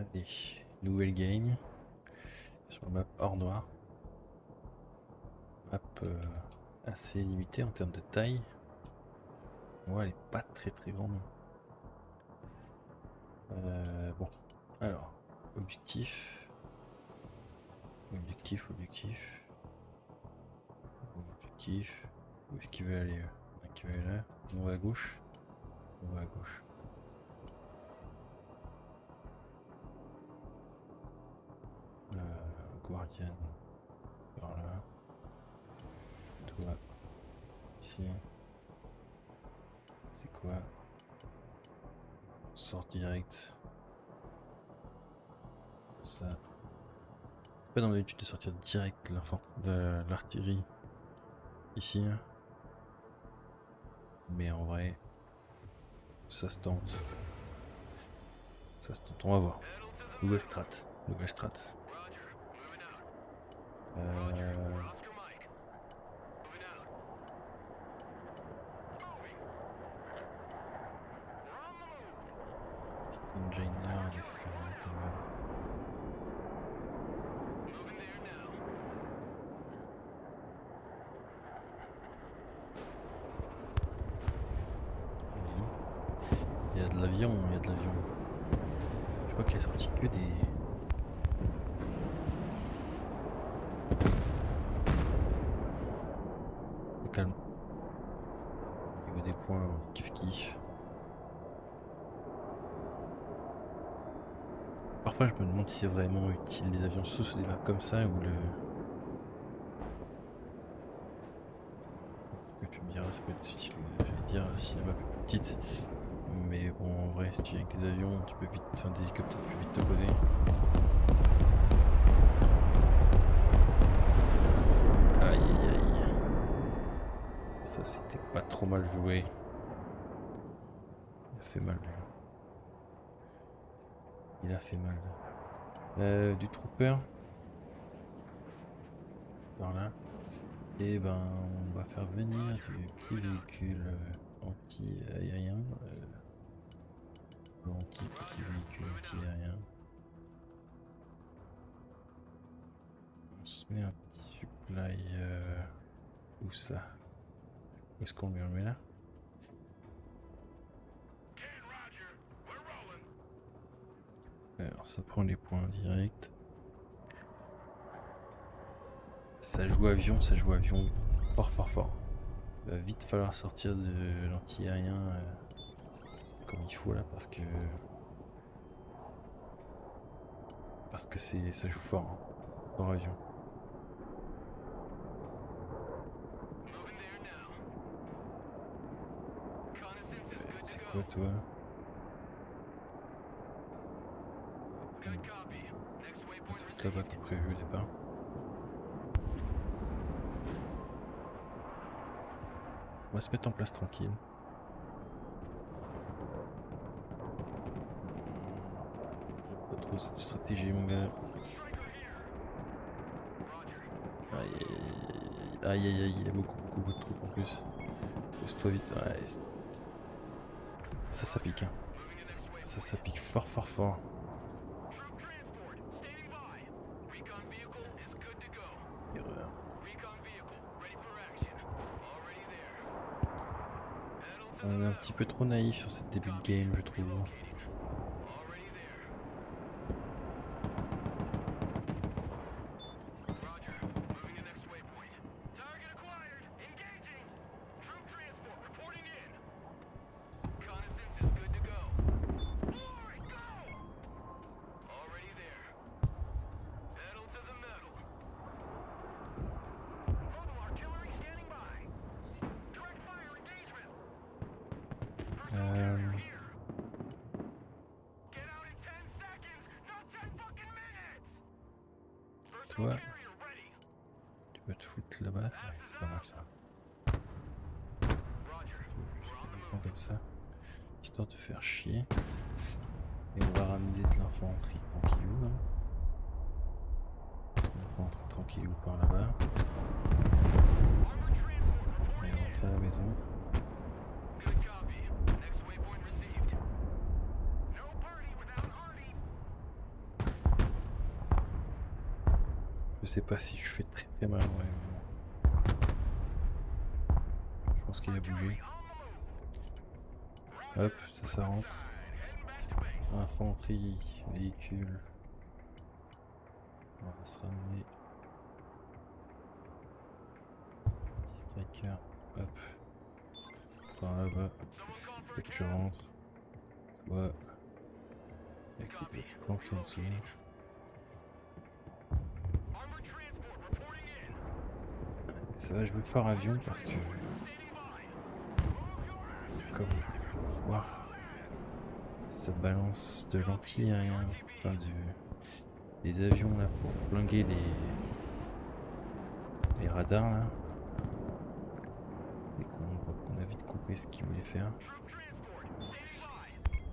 Allez, nouvelle game sur la map hors noir. Map assez limitée en termes de taille. Ouais, elle est pas très grande. Bon, alors, objectif. Où est-ce qu'il veut aller? Qui veut aller là? On va à gauche. On va à gauche. Guardian. Par là. Toi. Ici. C'est quoi? On sort direct. Ça. C'est pas dans l'habitude de sortir direct de l'artillerie. Ici. Mais en vrai. Ça se tente. On va voir. Nouvelle strat. Jaina, elle est fermée quand même. Il y a de l'avion, Je crois qu'il est sorti que des... C'est calme. Au niveau des points, kiff. Parfois je me demande si c'est vraiment utile les avions sous des maps comme ça ou le... Que tu me diras, ça peut être utile, je vais dire, si la map est plus petite. Mais bon, en vrai, si tu es avec des avions, tu peux vite, enfin des hélicoptères, tu peux vite te poser. Aïe. Ça, c'était pas trop mal joué. Il a fait mal. Du trooper. Par là. Et ben, on va faire venir du petit véhicule anti-aérien. Petit véhicule anti-aérien. On se met un petit supply. Où ça? Où est-ce qu'on le met là? Alors ça prend les points directs. Ça joue avion fort. Il va vite falloir sortir de l'anti-aérien comme il faut là parce que ça joue fort, hein, fort avion. C'est quoi toi? Un truc là-bas qu'on prévu au départ. On va se mettre en place tranquille. J'aime pas trop cette stratégie mon gars. Aïe, il y a beaucoup de troupes en plus. Pose-toi vite. Ouais, ça pique hein. Ça pique fort. Erreur. On est un petit peu trop naïf sur cette début de game, je trouve. Toi, tu peux te foutre là-bas. Ouais, c'est pas mal ça. Comme ça, histoire de faire chier. Et on va ramener de l'infanterie tranquillou. Hein. L'infanterie tranquillou par là-bas. Et rentrer à la maison. Je sais pas si je fais très très mal, ouais. Je pense qu'il a bougé. Hop, ça rentre. Infanterie, véhicule. On va se ramener. Petit striker, hop. Par là-bas. Et tu rentres. Toi. Écoute, planqué en dessous. Ça va jouer fort avion parce que, comme vous pouvez voir, ça balance de l'anti-aérien, enfin des avions là pour flinguer les radars là. Et qu'on a vite compris ce qu'il voulait faire.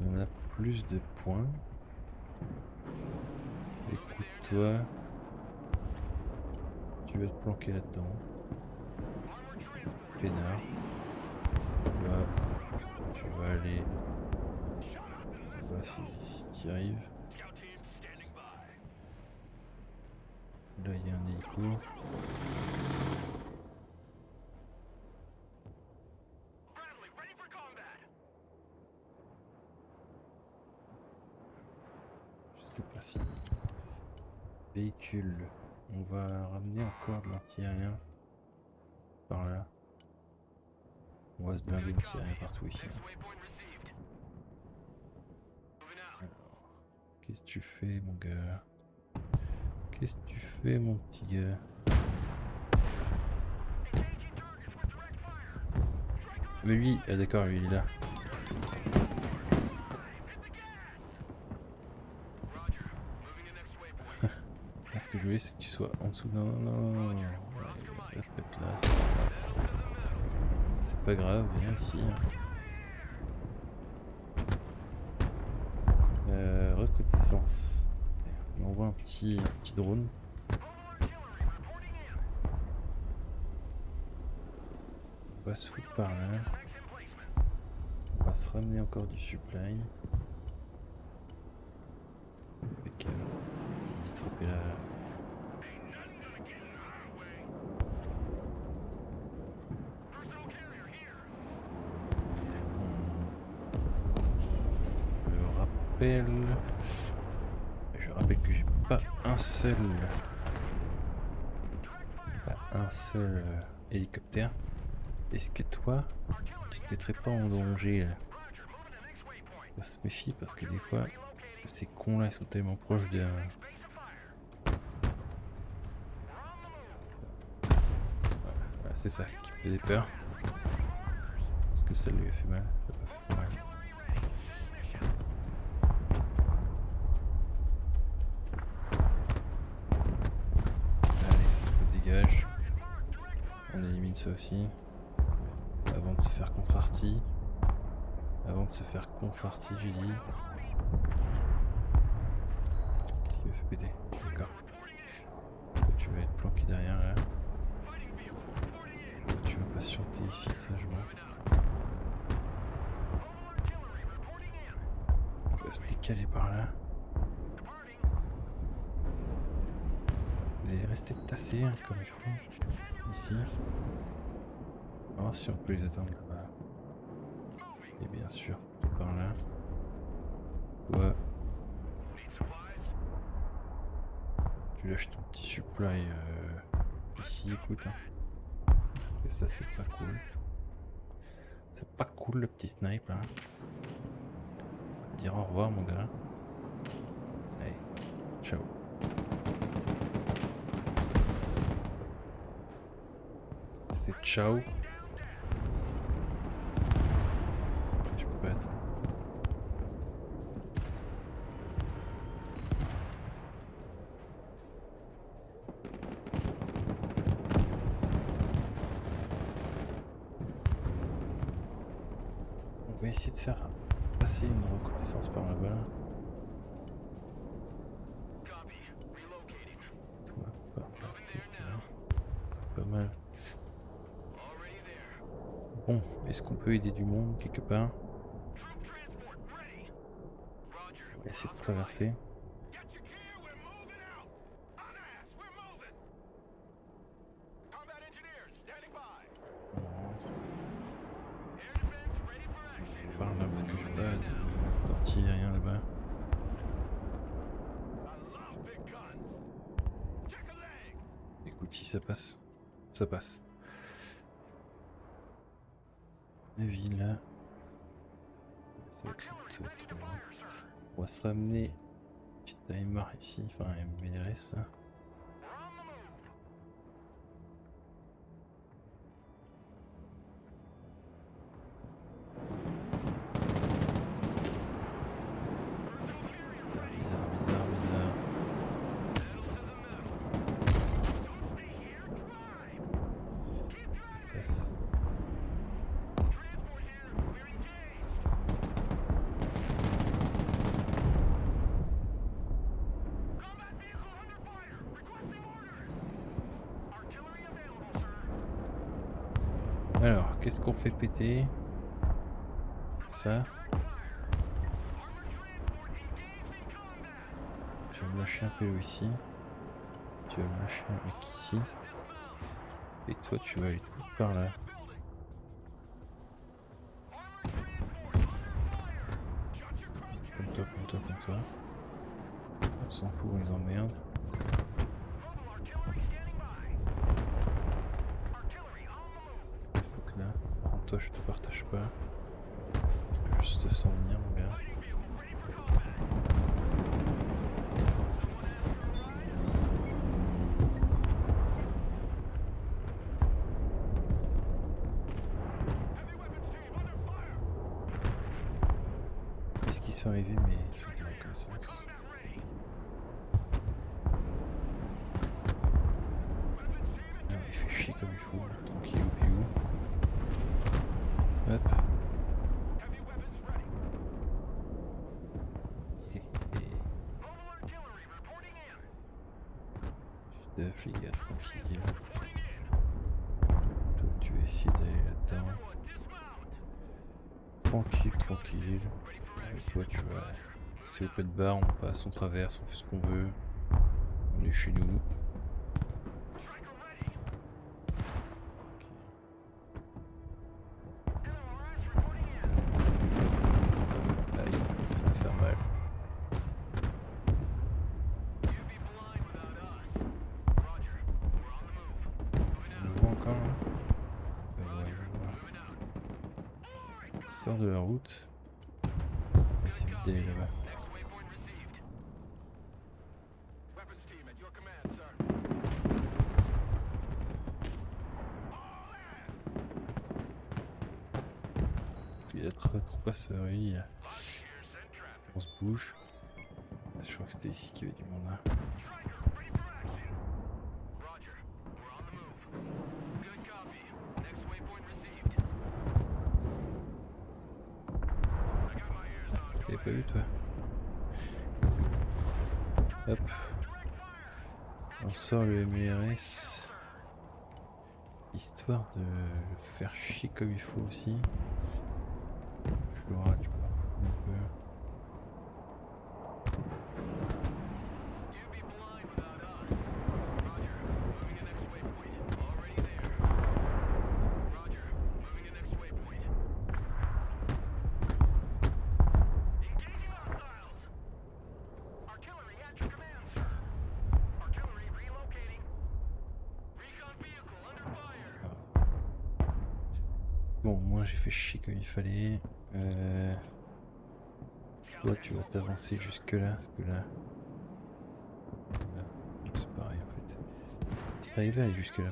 On a plus de points. Écoute toi, tu vas te planquer là-dedans. Pénard. Là, tu vas aller. Là, si tu y arrives. Là, il y a un hélico. Je sais pas si. Véhicule. On va ramener encore de l'anti-aérien. Par là. On va se blinder l'anti-aérien partout ici. Alors, qu'est-ce que tu fais, mon gars? Qu'est-ce que tu fais, mon petit gars? Mais lui, ah d'accord, lui il est là. Ce que je voulais, c'est que tu sois en dessous. Non, non, non. Peut-être là, c'est pas grave, viens ici. Reconnaissance. On envoie un petit drone. On va se foutre par là. On va se ramener encore du supply. Avec vite frapper là. Je rappelle que j'ai pas un seul hélicoptère. Est-ce que toi tu te mettrais pas en danger là? On se méfie parce que des fois ces cons là ils sont tellement proches d'un. Voilà, c'est ça qui me faisait peur. Parce que ça lui a fait mal, ça n'a pas fait trop mal. On élimine ça aussi. Avant de se faire contre-arty. J'ai dit. Qu'est-ce qu'il m'a fait péter? D'accord. Tu vas être planqué derrière là. Tu vas patienter ici sagement. On va se décaler par là. Vous allez rester tassés hein, comme il faut. Ici. On va voir si on peut les atteindre là-bas. Et bien sûr, tout par là. Quoi? Tu lâches ton petit supply ici, écoute. Hein. Et ça, c'est pas cool. C'est pas cool le petit snipe là. On va te dire au revoir, mon gars. Allez, ciao. C'est ciao. Je peux pas attendre. On va essayer de faire passer une reconnaissance par là-bas. Toi, par là, peut-être. C'est pas mal. Bon, est-ce qu'on peut aider du monde quelque part? On va essayer de traverser. anti-aérien là-bas. Écoute, si ça passe, ça passe. La ville. Ça va être trop long. On va se ramener. Petit timer ici, enfin MLRS. Bizarre. Passe. Alors, qu'est-ce qu'on fait péter? Ça. Tu vas me lâcher un peu ici. Tu vas me lâcher un mec ici. Et toi, tu vas aller tout par là. Comme toi. On s'en fout, on les emmerde. Il faut que là, prends toi, je te partage pas. Parce que je te sens venir, mon gars. Qu'est-ce qu'ils sont arrivés, mais trucs de reconnaissance. Il fait chier comme il faut, tranquille au piou. Hop. Les gars, tranquille. Toi, tu vas essayer d'aller là-dedans. Tranquille. Et toi, tu vas. C'est open bar, on passe, on traverse, on fait ce qu'on veut. On est chez nous. Aïe, ça va faire mal. On le voit encore là. Sors de la route. On va essayer d'aller là-bas. Il y a trop passé, oui. On se bouge. Je crois que c'était ici qu'il y avait du monde là. Tu l'avais pas vu toi? Hop. On sort le MLRS. Histoire de le faire chier comme il faut aussi. Flora, tu peux un peu. Bon, moi j'ai fait chier comme il fallait. Toi, tu vas t'avancer jusque là, parce que là. Donc c'est pareil en fait. Si t'arrivais à aller jusque là,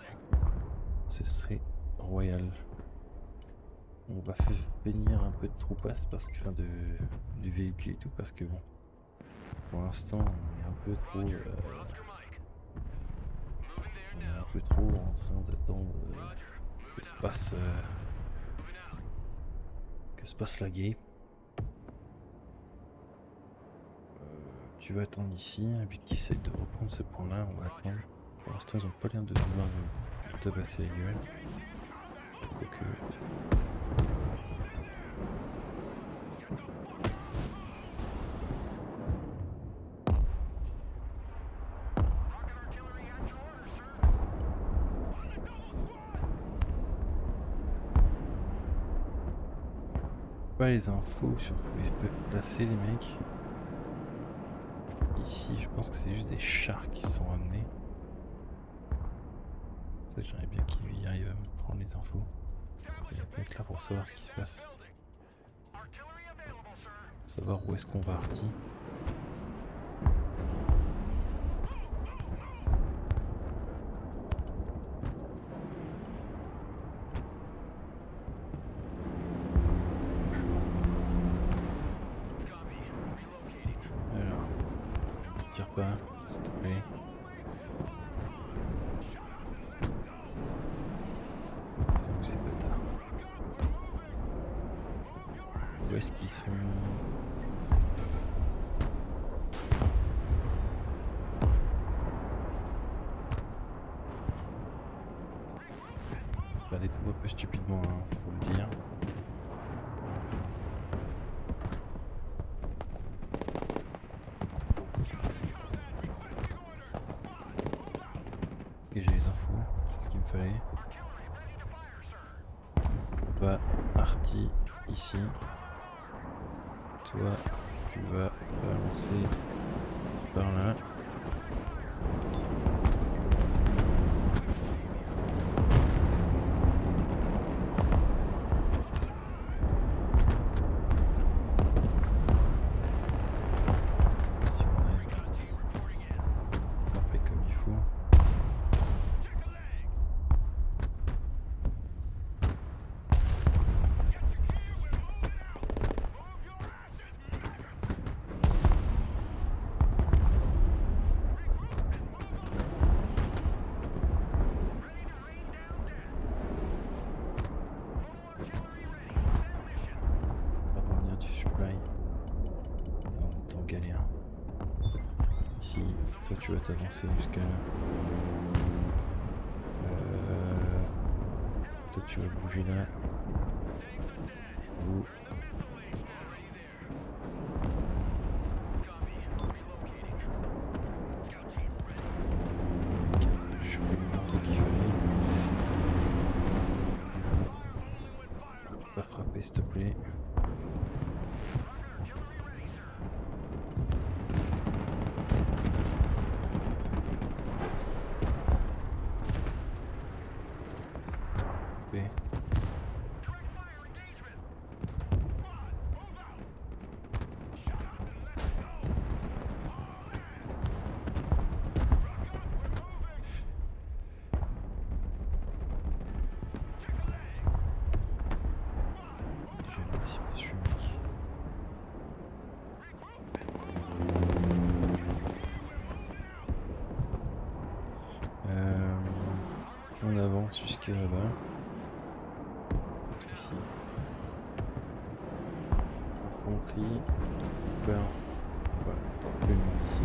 ce serait royal. On va faire venir un peu de troupasse parce que, enfin, du véhicule et tout, parce que bon, pour l'instant, on est un peu trop. On est un peu trop en train d'attendre que se passe la guerre. Tu vas attendre ici, Objectif c'est de reprendre ce point là, on va attendre. Pour l'instant ils ont pas l'air de vouloir nous tabasser la gueule. Quoique... pas les infos sur où ils peuvent placer les mecs. Ici, je pense que c'est juste des chars qui sont amenés. Ça, j'aimerais bien qu'il y arrive à me prendre les infos. Je vais être là pour savoir ce qui se passe. Savoir où est-ce qu'on va arty. Alors, ne tire pas, s'il te plaît. Ils sont où ces bâtards? Où est-ce qu'ils sont? Faire des trous un peu stupidement, hein, faut le dire. Ok, j'ai les infos, c'est ce qu'il me fallait. On va arty ici. Toi, tu vas balancer par là. Si on arrive à frapper comme il faut. On va revenir du supply. Là, on est en galère. Ici, toi tu vas t'avancer jusqu'à là. Toi tu vas bouger là. Vous. Je fais les infos qu'il fallait. Pas frapper s'il te plaît. Frapper. Je vais mettre si monsieur mec. On avance jusqu'à là-bas. Ici. Infanterie. Là, on va couper le monde ici.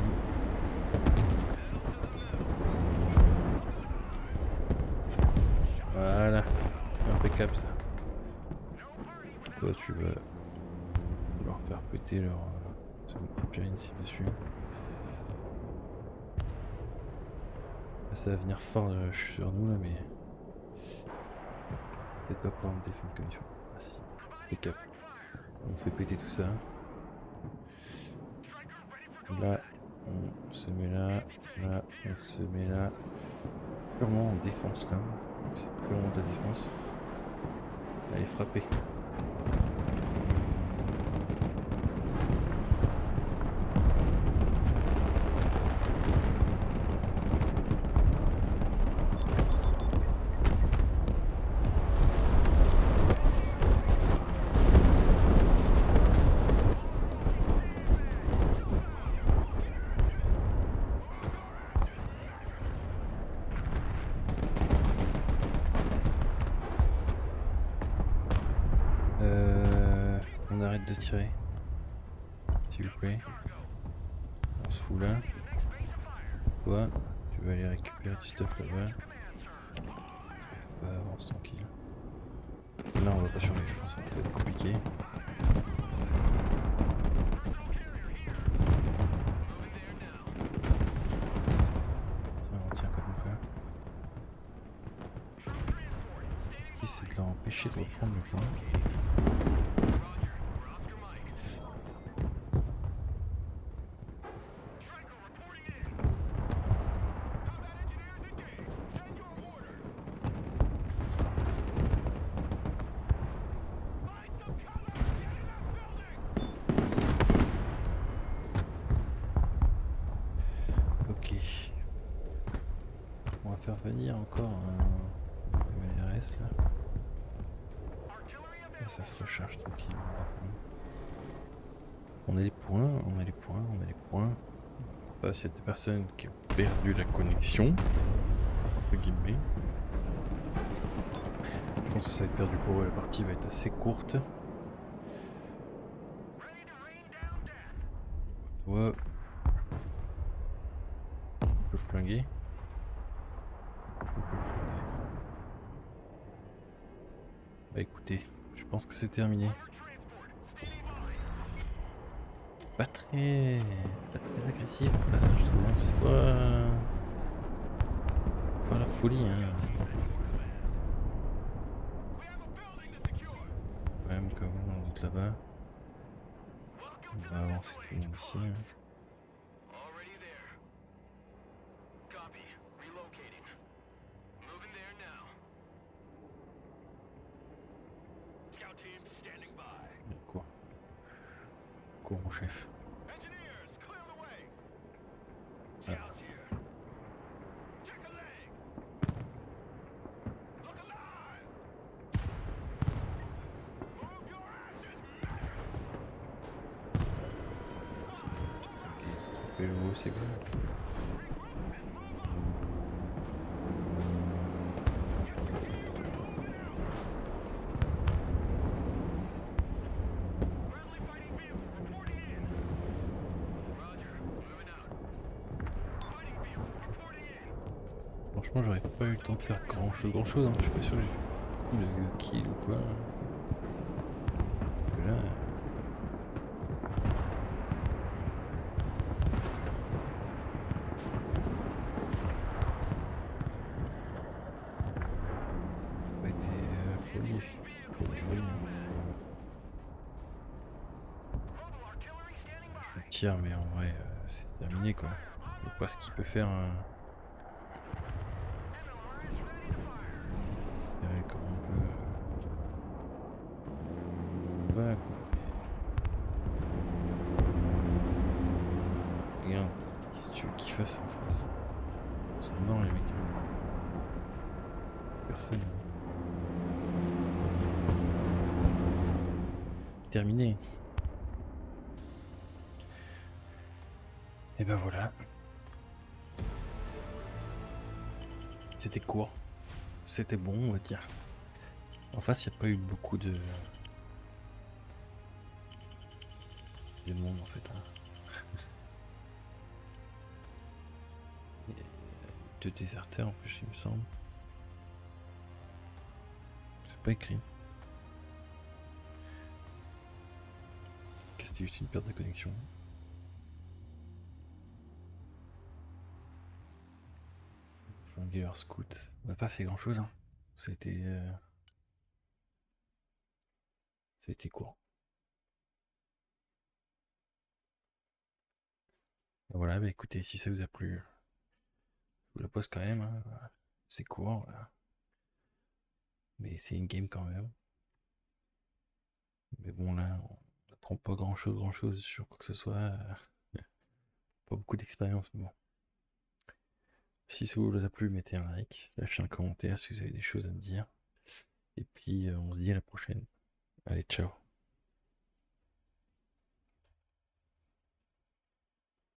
Voilà. Impeccable ça. Toi tu vas leur faire péter leur giant ici dessus. Ça va venir fort sur nous là, mais peut-être pas pouvoir me défendre comme il faut. Ah si, impeccable. On fait péter tout ça. Là, on se met là, là, on se met là. Purement en défense là. C'est purement de la défense. Allez, frapper. On arrête de tirer, s'il vous plaît. On se fout là. Toi, tu vas aller récupérer du stuff là-bas. Avance tranquille. Là, on va pas survivre, je pense, hein, ça va être compliqué. Tiens, on tient comme on peut. Qui c'est de leur empêcher de reprendre le point. faire venir encore un MLRS là. Et ça se recharge tranquillement maintenant. On a les points, on a les points, on a les points. Enfin, s'il y a des personnes qui ont perdu la connexion, entre guillemets, je pense que ça va être perdu pour eux, la partie va être assez courte. Toi, on peut le flinguer. On peut le flinguer. Bah écoutez, je pense que c'est terminé. Pas très agressif en face, hein, je trouve. C'est pas la folie, hein. Quand même, comme on doute là-bas. On va avancer tout le monde ici. Hein. Quoi? Quoi, mon chef? Ah. C'est quoi? Franchement, j'aurais pas eu le temps de faire grand chose, hein. Je suis pas sûr que j'ai fait beaucoup de kills ou quoi. Parce que là. Ça n'a pas été folie. Folie. Je le tire, mais en vrai, c'est terminé quoi. Je sais pas ce qu'il peut faire. Comme on peut. Ouais, quoi. Regarde, qu'est-ce que tu veux qu'il fasse en face? Ils sont morts les mecs. Personne. Terminé. Et ben voilà. C'était court. C'était bon, on va dire. En face, il n'y a pas eu beaucoup de monde en fait. Hein. De déserteurs en plus, il me semble. C'est pas écrit. Qu'est-ce que c'est juste une perte de connexion? Flinguer scout. On n'a pas fait grand chose. Hein. C'était court. Voilà, bah écoutez, si ça vous a plu, je vous la pose quand même. Hein. C'est court, voilà. Mais c'est une game quand même. Mais bon, là, on n'apprend pas grand chose sur quoi que ce soit. Pas beaucoup d'expérience, mais bon. Si ça vous a plu, mettez un like, lâchez un commentaire si vous avez des choses à me dire. Et puis, on se dit à la prochaine. Allez, ciao.